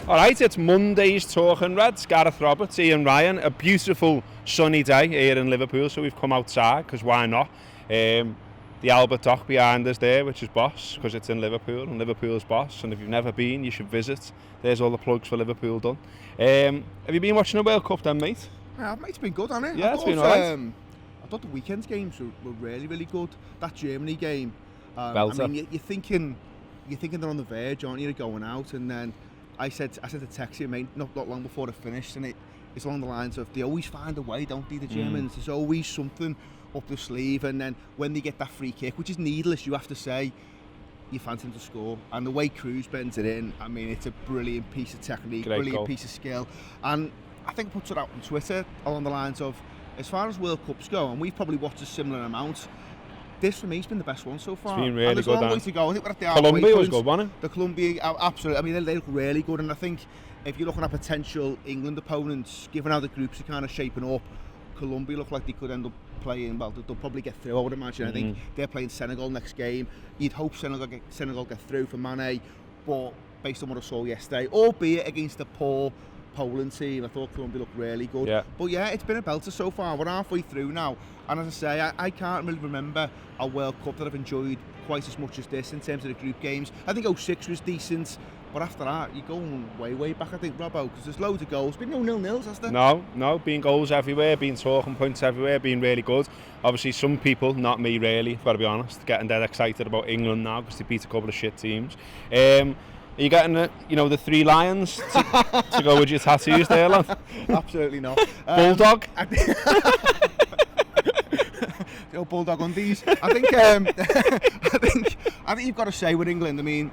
All right, it's Monday's Talking Reds. Gareth Roberts, Ian Ryan. A beautiful sunny day here in Liverpool, so we've come outside because why not? The Albert Dock behind us there, which is boss, because it's in Liverpool and Liverpool's boss. And if you've never been, you should visit. There's all the plugs for Liverpool done. Have you been watching the World Cup then, mate? Yeah, mate, it's been good, hasn't it? Yeah, it's been alright. I thought the weekend's games were really, really good. That Germany game, Belter. I mean, you're thinking they're on the verge, aren't you, of going out? And then I sent a text to you, mate, not long before it finished, and it's along the lines of they always find a way, don't they, the Germans? There's always something up the sleeve, and then when they get that free kick, which is needless, you have to say, you fancy them to score. And the way Cruz bends it in, I mean, it's a brilliant piece of technique, brilliant piece of skill. And I think I put it out on Twitter along the lines of, as far as World Cups go, and we've probably watched a similar amount, this for me has been the best one so far. It's been really good. There's a long way to go. I think we're at the Colombia was good, wasn't it? The Colombia, absolutely. I mean, they look really good, and I think if you're looking at potential England opponents, given how the groups are kind of shaping up, Colombia look like they could end up playing, well, they'll probably get through, I would imagine. I think they're playing Senegal next game. You'd hope Senegal get through for Mane, but based on what I saw yesterday, albeit against the poor Poland team, I thought Colombia looked really good. Yeah. But yeah, it's been a belter so far. We're halfway through now, and as I say, I can't really remember a World Cup that I've enjoyed quite as much as this in terms of the group games. I think 06 was decent, but after that, you're going way back, I think, Robbo, because there's loads of goals. Been no 0-0s, has there? No, been goals everywhere, been talking points everywhere, been really good. Obviously, some people, not me really, I've got to be honest, getting dead excited about England now because they beat a couple of shit teams. Are you getting the three lions to go with your tattoos there, lad? Absolutely not. Bulldog? The old bulldog undies. I think you've got to say with England, I mean,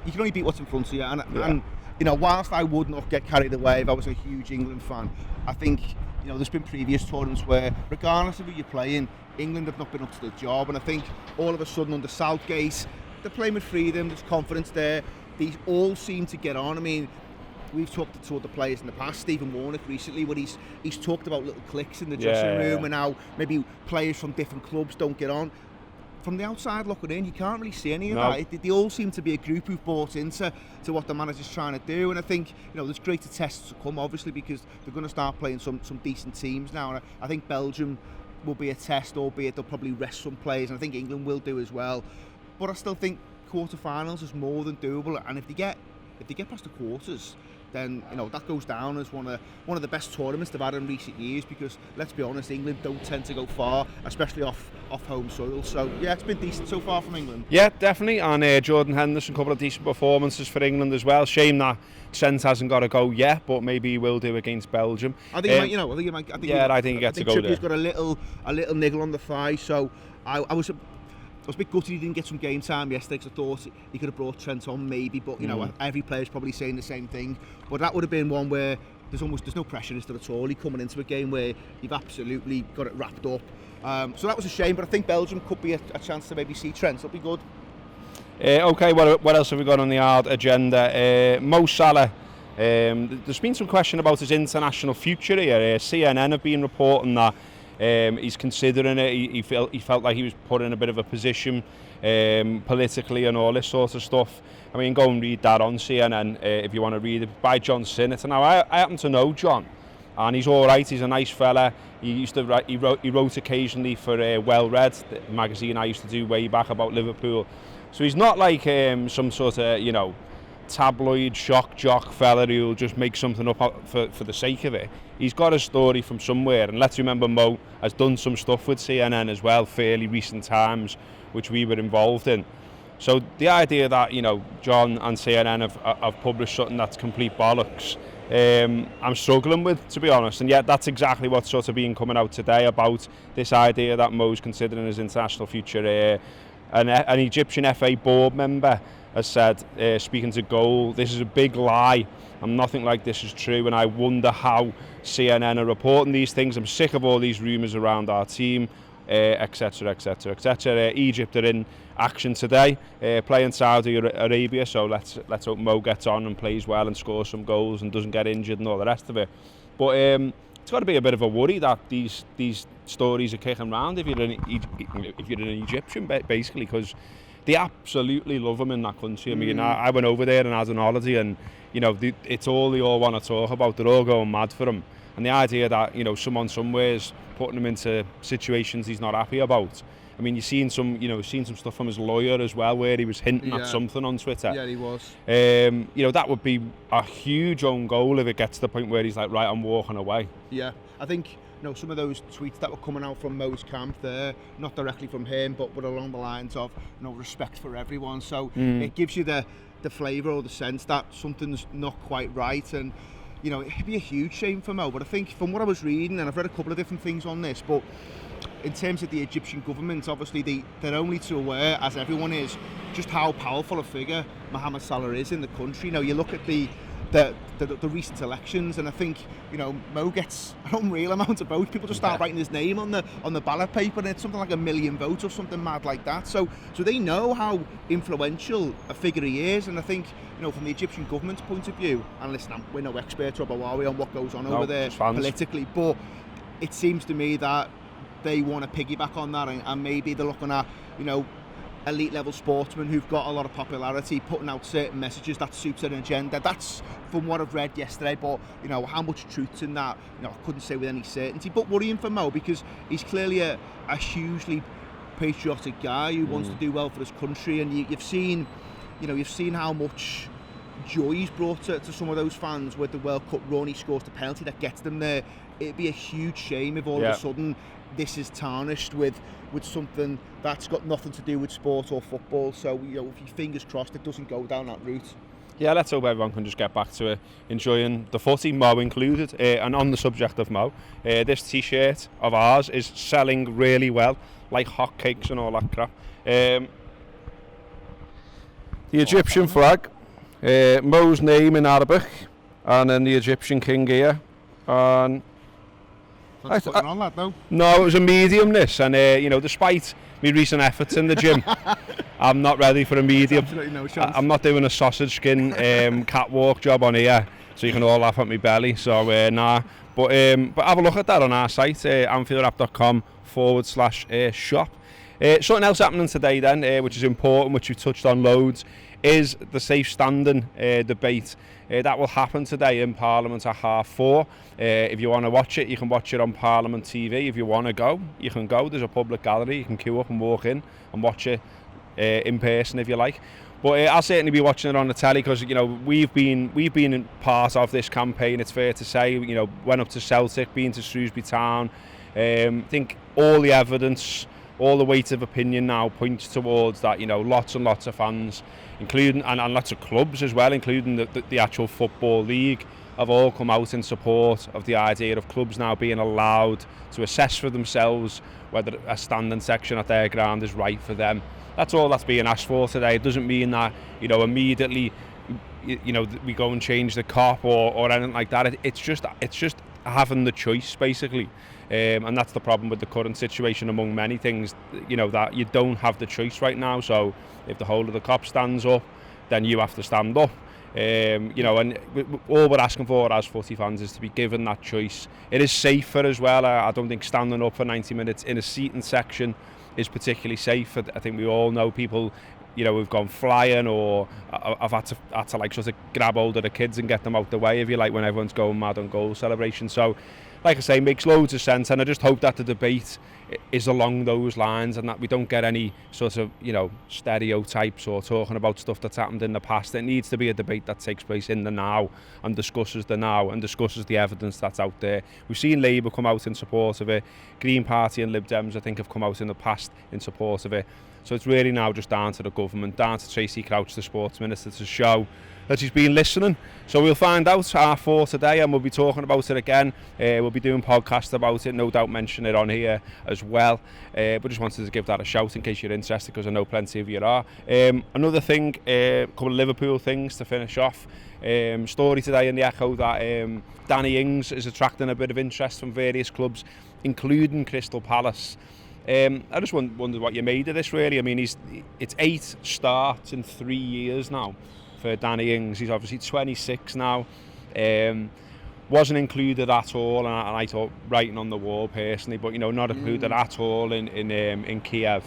you can only beat what's in front of you, and whilst I would not get carried away if I was a huge England fan, I think there's been previous tournaments where, regardless of who you're playing, England have not been up to the job, and I think all of a sudden under Southgate, they're playing with freedom, there's confidence there. These all seem to get on. I mean, we've talked to two of the players in the past, Stephen Warnock recently, where he's talked about little cliques in the dressing room and how maybe players from different clubs don't get on. From the outside looking in, you can't really see any of that. They all seem to be a group who've bought into what the manager's trying to do, and I think there's greater tests to come, obviously, because they're going to start playing some decent teams now. And I think Belgium will be a test, albeit they'll probably rest some players, and I think England will do as well. But I still think quarterfinals is more than doable, and if they get past the quarters, then that goes down as one of the best tournaments they've had in recent years, because let's be honest, England don't tend to go far, especially off home soil. So yeah, it's been decent so far from England. Yeah, definitely. And Jordan Henderson, a couple of decent performances for England as well. Shame that Trent hasn't got to go yet, but maybe he will do against Belgium. I think he might. I think he gets to go there. He's got a little niggle on the thigh, so I was a bit gutted he didn't get some game time yesterday, because I thought he could have brought Trent on maybe, but every player's probably saying the same thing. But that would have been one where there's no pressure at all. He's coming into a game where you've absolutely got it wrapped up. So that was a shame, but I think Belgium could be a chance to maybe see Trent. That'll be good. Okay, what else have we got on the hard agenda? Mo Salah. There's been some question about his international future here. CNN have been reporting that he's considering it. He felt like he was put in a bit of a position politically and all this sort of stuff. I mean, go and read that on CNN if you want to read it, by John Sinnott. Now, I happen to know John, and he's all right. He's a nice fella. He used to write. He wrote occasionally for Well Read, the magazine I used to do way back about Liverpool. So he's not like some sort of tabloid shock jock fella who'll just make something up for the sake of it. He's got a story from somewhere, and let's remember Mo has done some stuff with CNN as well, fairly recent times, which we were involved in. So the idea that John and CNN have published something that's complete bollocks, I'm struggling with, to be honest. And yet that's exactly what's sort of been coming out today about this idea that Mo's considering his international future. An Egyptian FA board member has said, speaking to Goal, this is a big lie, and nothing like this is true, and I wonder how CNN are reporting these things. I'm sick of all these rumours around our team, etc, etc, etc. Egypt are in action today, playing Saudi Arabia, so let's hope Mo gets on and plays well and scores some goals and doesn't get injured and all the rest of it. But it's got to be a bit of a worry that these stories are kicking around if you're an Egyptian, basically, because they absolutely love him in that country. I mean, I went over there and had an holiday, and you know, it's all they all want to talk about. They're all going mad for him, and the idea that, you know, someone somewhere's putting him into situations he's not happy about. I mean, you've seen some stuff from his lawyer as well, where he was hinting at something on Twitter. Yeah, he was. You know, that would be a huge own goal if it gets to the point where he's like, right, I'm walking away. Yeah, I think, you know, some of those tweets that were coming out from Mo's camp there, not directly from him, but along the lines of, you know, respect for everyone. So it gives you the flavour or the sense that something's not quite right, and you know, it'd be a huge shame for Mo. But I think from what I was reading, and I've read a couple of different things on this, but in terms of the Egyptian government, obviously they're only too aware, as everyone is, just how powerful a figure Mohamed Salah is in the country. You know, you look at the recent elections, and I think, you know, Mo gets an unreal amount of votes. People just start writing his name on the ballot paper, and it's something like 1 million votes or something mad like that. So they know how influential a figure he is, and I think, you know, from the Egyptian government's point of view, and listen, we're no experts, Rob, are we, on what goes on over there politically, but it seems to me that they want to piggyback on that, and maybe they're looking at, you know, elite level sportsmen who've got a lot of popularity putting out certain messages that suits their agenda. That's from what I've read yesterday, but you know, how much truth's in that, you know, I couldn't say with any certainty. But worrying for Mo, because he's clearly a hugely patriotic guy who wants to do well for his country, and you've seen how much joy he's brought to some of those fans with the World Cup run. He scores the penalty that gets them there. It'd be a huge shame if all of a sudden this is tarnished with something that's got nothing to do with sport or football. So, you know, if your fingers crossed it doesn't go down that route. Yeah, let's hope everyone can just get back to enjoying the footy, Mo included. And on the subject of Mo, this t-shirt of ours is selling really well, like hotcakes and all that crap. The Egyptian flag, Mo's name in Arabic, and then the Egyptian king here. And on that though? No, it was a medium this, and you know, despite my recent efforts in the gym, I'm not ready for a medium. Absolutely no chance. I'm not doing a sausage skin catwalk job on here, so you can all laugh at my belly. So nah, but have a look at that on our site, anfieldapp.com/shop. Something else happening today then, which is important, which we've touched on loads, is the safe standing debate. That will happen today in Parliament at 4:30. If you want to watch it, you can watch it on Parliament TV. If you want to go, you can go. There's a public gallery. You can queue up and walk in and watch it in person if you like. But I'll certainly be watching it on the telly, because, you know, we've been part of this campaign. It's fair to say, you know, went up to Celtic, been to Shrewsbury Town. I think all the evidence, all the weight of opinion now points towards that, you know, lots and lots of fans, including and lots of clubs as well, including the actual football league, have all come out in support of the idea of clubs now being allowed to assess for themselves whether a standing section at their ground is right for them. That's all that's being asked for today. It doesn't mean that, you know, immediately, you know, we go and change the cop or anything like that. It's just having the choice, basically. And that's the problem with the current situation, among many things, you know, that you don't have the choice right now. So if the whole of the cop stands up, then you have to stand up. You know, and all we're asking for as footy fans is to be given that choice. It is safer as well. I don't think standing up for 90 minutes in a seating section is particularly safe. I think we all know people, you know, who've gone flying, or I've had to like sort of grab hold of the kids and get them out the way, if you like, when everyone's going mad on goal celebration. So, like I say, makes loads of sense, and I just hope that the debate is along those lines, and that we don't get any sort of, you know, stereotypes or talking about stuff that's happened in the past. It needs to be a debate that takes place in the now and discusses the now and discusses the evidence that's out there. We've seen Labour come out in support of it. Green Party and Lib Dems, I think, have come out in the past in support of it. So it's really now just down to the government, down to Tracy Crouch, the Sports Minister, to show that she's been listening. So we'll find out 4:30 today, and we'll be talking about it again. We'll be doing podcasts about it, no doubt mention it on here as well. But just wanted to give that a shout in case you're interested, because I know plenty of you are. Another thing, a couple of Liverpool things to finish off. Story today in the Echo that Danny Ings is attracting a bit of interest from various clubs, including Crystal Palace. I just wondered what you made of this, really. I mean, it's 8 starts in 3 years now for Danny Ings. He's obviously 26 now. Wasn't included at all, and I thought writing on the wall personally, but, you know, not included at all in Kiev.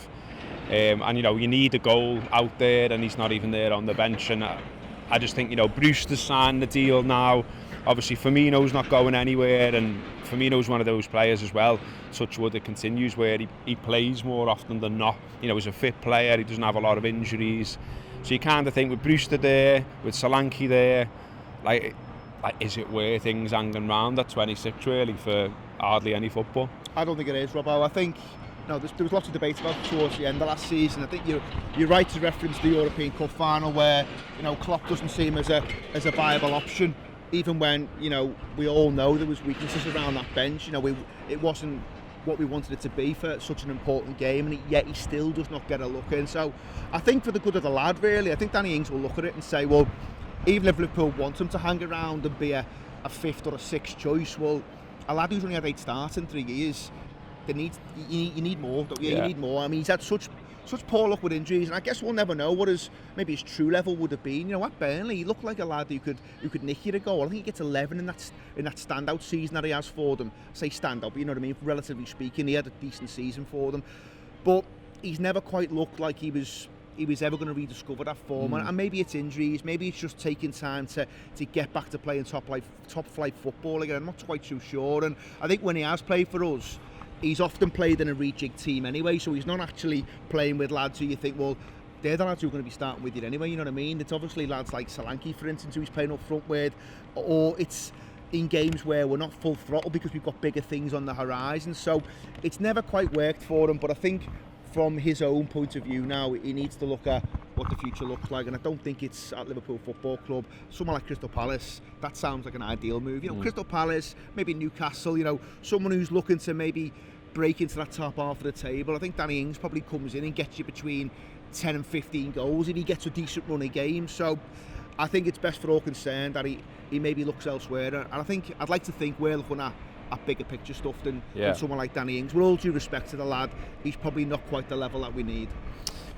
And you know, you need a goal out there, and he's not even there on the bench. And I just think, you know, Brewster's signed the deal now. Obviously, Firmino's not going anywhere, and Firmino's one of those players as well. Touch wood, it continues where he plays more often than not. You know, he's a fit player. He doesn't have a lot of injuries. So you kind of think with Brewster there, with Solanke there, like is it worth things hanging around at 26 really for hardly any football? I don't think it is, Robbo. I think there was lots of debate about it towards the end of last season. I think you're right to reference the European Cup final where, you know, Klopp doesn't seem as a viable option, even when, you know, we all know there was weaknesses around that bench. You know, it wasn't what we wanted it to be for such an important game, and yet he still does not get a look in. So I think for the good of the lad, really, I think Danny Ings will look at it and say, well, even if Liverpool want him to hang around and be a fifth or a sixth choice, well, a lad who's only had 8 starts in 3 years, you need more, don't you? Yeah. You need more. I mean, he's had such poor luck with injuries, and I guess we'll never know what his true level would have been. You know, at Burnley, he looked like a lad who could nick you a goal. I think he gets 11 in that standout season that he has for them. Say standout, but you know what I mean. Relatively speaking, he had a decent season for them, but he's never quite looked like he was ever going to rediscover that form. And maybe it's injuries, maybe it's just taking time to get back to playing top flight football again. I'm not quite too sure. And I think when he has played for us, he's often played in a rejigged team anyway, so he's not actually playing with lads who you think, well, they're the lads who are going to be starting with you anyway, you know what I mean? It's obviously lads like Solanke, for instance, who he's playing up front with, or it's in games where we're not full throttle because we've got bigger things on the horizon. So it's never quite worked for him, but I think from his own point of view now, he needs to look at what the future looks like, and I don't think it's at Liverpool Football Club. Someone like Crystal Palace, that sounds like an ideal move. You know, Crystal Palace, maybe Newcastle, you know, someone who's looking to maybe break into that top half of the table. I think Danny Ings probably comes in and gets you between 10 and 15 goals if he gets a decent run of games. So I think it's best for all concerned that he maybe looks elsewhere, and I'd like to think we're looking at bigger picture stuff than someone like Danny Ings. With all due respect to the lad, he's probably not quite the level that we need.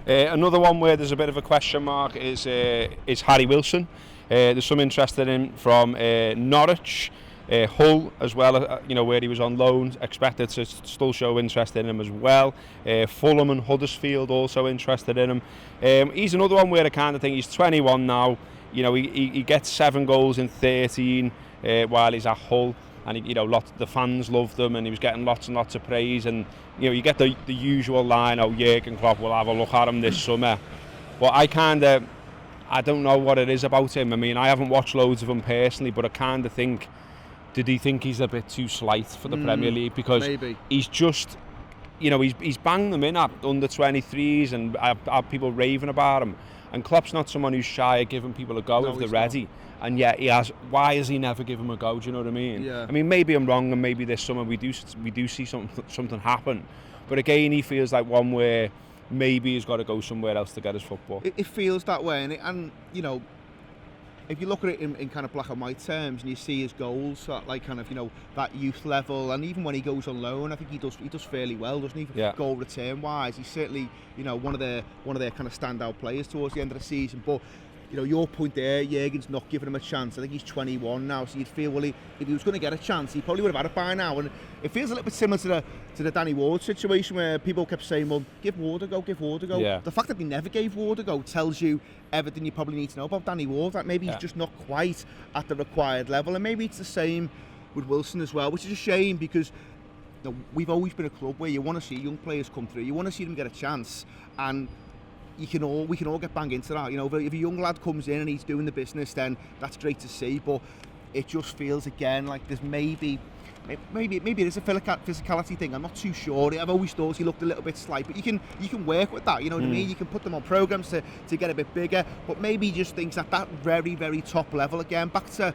Another one where there's a bit of a question mark is Harry Wilson. There's some interest in him from Norwich, Hull as well, you know, where he was on loan, expected to still show interest in him as well. Fulham and Huddersfield also interested in him. He's another one where I kind of think he's 21 now. You know, he gets 7 goals in 13 while he's at Hull. And you know, the fans loved them, and he was getting lots and lots of praise. And you know, you get the usual line, "Oh, Jurgen Klopp will have a look at him this summer." But I don't know what it is about him. I mean, I haven't watched loads of him personally, but I kind of think, did he think he's a bit too slight for the Premier League? Because maybe he's just, you know, he's banged them in at under 23s, and have people raving about him. And Klopp's not someone who's shy of giving people a go if they're ready. And yet he has. Why has he never given him a go? Do you know what I mean? Yeah. I mean, maybe I'm wrong, and maybe this summer we do see something happen. But again, he feels like one where maybe he's got to go somewhere else to get his football. It feels that way, and you know, if you look at it in kind of black and white terms, and you see his goals at like kind of, you know, that youth level, and even when he goes on loan, I think he does fairly well, doesn't he? Yeah. Goal return wise, he's certainly, you know, one of their kind of standout players towards the end of the season. But you know, your point there, Jurgen's not giving him a chance. I think he's 21 now, so you'd feel, well, if he was going to get a chance, he probably would have had it by now. And it feels a little bit similar to the Danny Ward situation, where people kept saying, well, give Ward a go. Yeah. The fact that they never gave Ward a go tells you everything you probably need to know about Danny Ward, that maybe he's just not quite at the required level. And maybe it's the same with Wilson as well, which is a shame, because you know, we've always been a club where you want to see young players come through, you want to see them get a chance, and we can all get bang into that. You know, if a young lad comes in and he's doing the business, then that's great to see. But it just feels again like there's maybe it is a physicality thing. I'm not too sure. I've always thought he looked a little bit slight, but you can work with that. You know what I mean? You can put them on programs to get a bit bigger. But maybe he just thinks at that very, very top level again, back to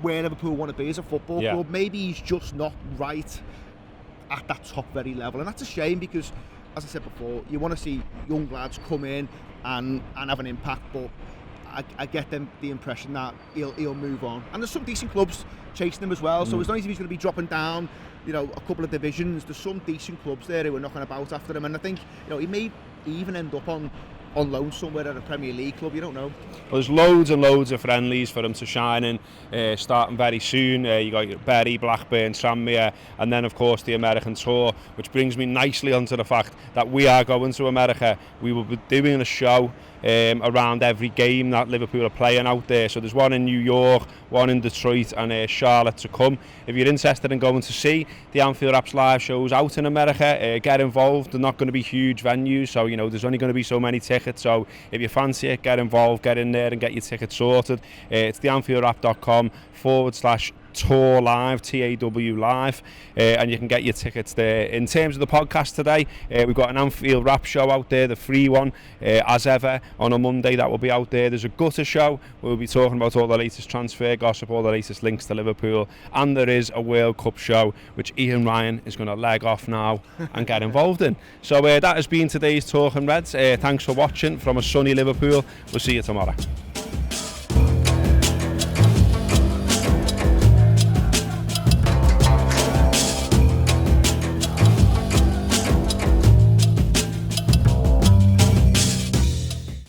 where Liverpool want to be as a football club. Maybe he's just not right at that top very level, and that's a shame, because, as I said before, you want to see young lads come in and have an impact, but I get the impression that he'll move on. And there's some decent clubs chasing him as well, so as long as he's going to be dropping down, you know, a couple of divisions, there's some decent clubs there who are knocking about after him, and I think, you know, he may even end up on on loan somewhere at a Premier League club. You don't know. Well, there's loads and loads of friendlies for him to shine in, starting very soon. You got your Bury, Blackburn, Tranmere, and then of course the American tour, which brings me nicely onto the fact that we are going to America. We will be doing a show around every game that Liverpool are playing out there. So there's one in New York, one in Detroit, and Charlotte to come. If you're interested in going to see the Anfield Apps live shows out in America, get involved. They're not going to be huge venues, so there's only going to be so many tickets. So if you fancy it, get involved, get in there and get your tickets sorted. It's theanfieldapp.com/tour live, TAW live, and you can get your tickets there. In terms of the podcast today, we've got an Anfield Wrap show out there, the free one, as ever, on a Monday that will be out there. There's a gutter show where we'll be talking about all the latest transfer gossip, all the latest links to Liverpool, and there is a World Cup show which Ian Ryan is going to leg off now and get involved in. So that has been today's Talking Reds. Thanks for watching from a sunny Liverpool. We'll see you tomorrow.